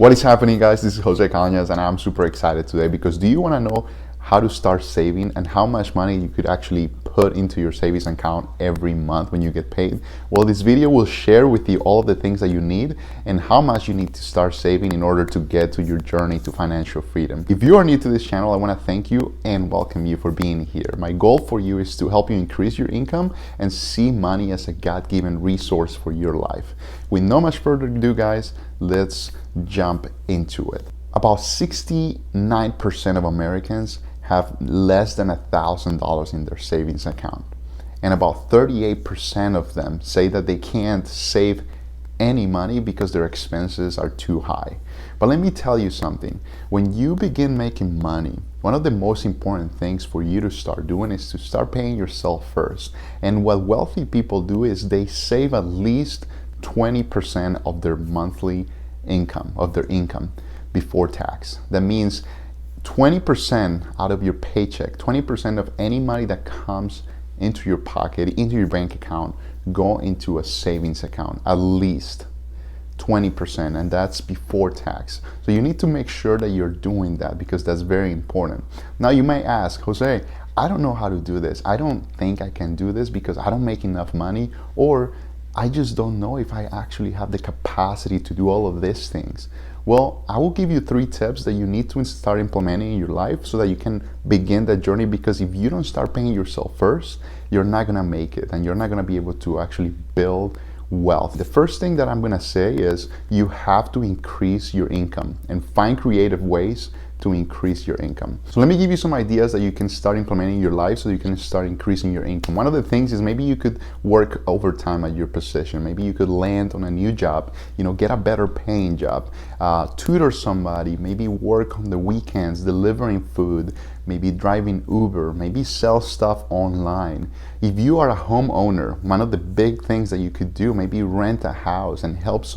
What is happening, guys? This is Jose Cañas, and I'm super excited today because do you want to know how to start saving and how much money you could actually put into your savings account every month when you get paid? Well, this video will share with you all of the things that you need and how much you need to start saving in order to get to your journey to financial freedom. If you are new to this channel, I want to thank you and welcome you for being here. My goal for you is to help you increase your income and see money as a God-given resource for your life. With no much further ado, guys, let's jump into it. About 69% of Americans have less than $1,000 in their savings account. And about 38% of them say that they can't save any money because their expenses are too high. But let me tell you something. When you begin making money, one of the most important things for you to start doing is to start paying yourself first. And what wealthy people do is they save at least 20% of their monthly income, before tax. That means 20% out of your paycheck, 20% of any money that comes into your pocket, into your bank account, go into a savings account, at least 20%, and that's before tax. So you need to make sure that you're doing that because that's very important. Now you may ask, Jose, I don't know how to do this. I don't think I can do this because I don't make enough money, or I just don't know if I actually have the capacity to do all of these things. Well, I will give you 3 tips that you need to start implementing in your life so that you can begin that journey, because if you don't start paying yourself first, you're not gonna make it and you're not gonna be able to actually build wealth. The first thing that I'm gonna say is you have to increase your income and find creative ways to increase your income. So let me give you some ideas that you can start implementing in your life so you can start increasing your income. One of the things is maybe you could work overtime at your position. Maybe you could land on a new job, get a better paying job, tutor somebody, maybe work on the weekends delivering food, maybe driving Uber, maybe sell stuff online. If you are a homeowner, one of the big things that you could do, maybe rent a house and help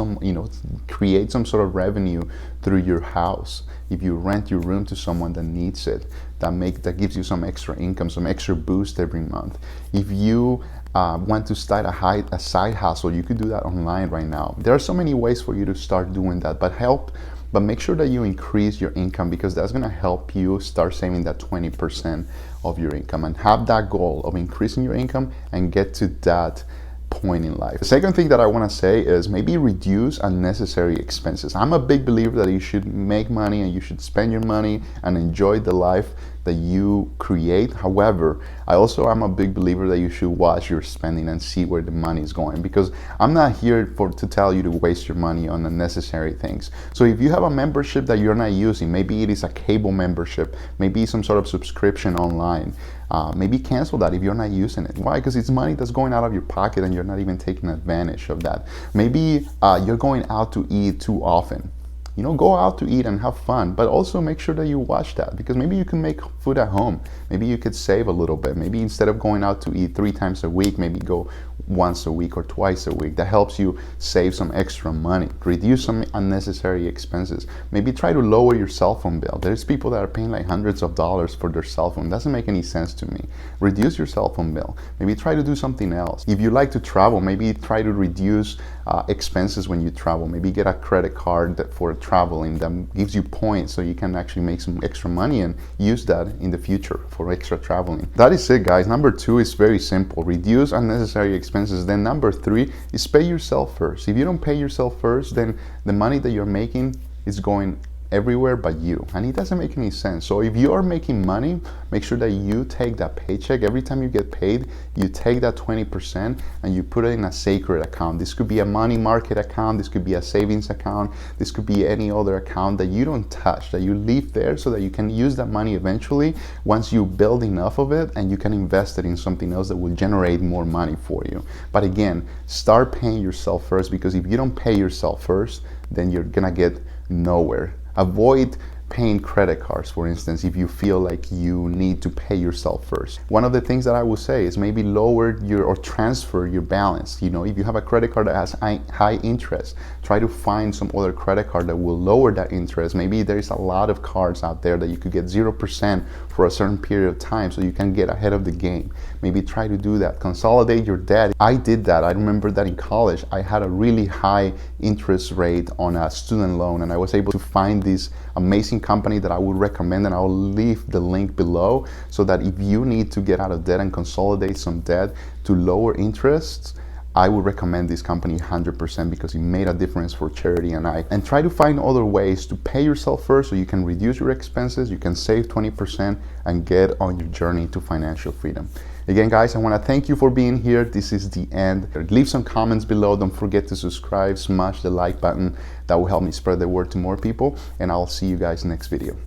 create some sort of revenue through your house. If you rent your room to someone that needs it, that gives you some extra income, some extra boost every month. If you want to start a side hustle, you could do that online right now. There are so many ways for you to start doing that, but make sure that you increase your income, because that's gonna help you start saving that 20% of your income and have that goal of increasing your income and get to that point in life. The second thing that I want to say is maybe reduce unnecessary expenses. I'm a big believer that you should make money and you should spend your money and enjoy the life that you create. However, I also am a big believer that you should watch your spending and see where the money is going, because I'm not here to tell you to waste your money on unnecessary things. So if you have a membership that you're not using, maybe it is a cable membership, maybe some sort of subscription online, maybe cancel that if you're not using it. Why? Because it's money that's going out of your pocket and you're not even taking advantage of that. Maybe you're going out to eat too often. Go out to eat and have fun, but also make sure that you watch that, because maybe you can make food at home. Maybe you could save a little bit. Maybe instead of going out to eat 3 times a week, maybe go once a week or twice a week. That helps you save some extra money, reduce some unnecessary expenses. Maybe try to lower your cell phone bill. There's people that are paying like hundreds of dollars for their cell phone. Doesn't make any sense to me. Reduce your cell phone bill. Maybe try to do something else. If you like to travel, maybe try to reduce expenses when you travel. Maybe get a credit card for traveling that gives you points so you can actually make some extra money and use that in the future for extra traveling. That is it, guys. Number 2 is very simple. Reduce unnecessary expenses. Then number 3 is pay yourself first. If you don't pay yourself first, then the money that you're making is going everywhere but you, and it doesn't make any sense. So if you're making money, make sure that you take that paycheck. Every time you get paid, you take that 20% and you put it in a sacred account. This could be a money market account, this could be a savings account, this could be any other account that you don't touch, that you leave there so that you can use that money eventually once you build enough of it, and you can invest it in something else that will generate more money for you. But again, start paying yourself first, because if you don't pay yourself first, then you're gonna get nowhere. Avoid paying credit cards, for instance, if you feel like you need to pay yourself first. One of the things that I would say is maybe lower your or transfer your balance. You know, if you have a credit card that has high interest, try to find some other credit card that will lower that interest. Maybe there's a lot of cards out there that you could get 0% for a certain period of time so you can get ahead of the game. Maybe try to do that. Consolidate your debt. I did that. I remember that in college I had a really high interest rate on a student loan, and I was able to find this amazing company that I would recommend, and I will leave the link below, so that if you need to get out of debt and consolidate some debt to lower interests, I would recommend this company 100% because it made a difference for Charity and I. And try to find other ways to pay yourself first so you can reduce your expenses, you can save 20% and get on your journey to financial freedom. Again, guys, I want to thank you for being here. This is the end. Leave some comments below. Don't forget to subscribe, smash the like button. That will help me spread the word to more people. And I'll see you guys next video.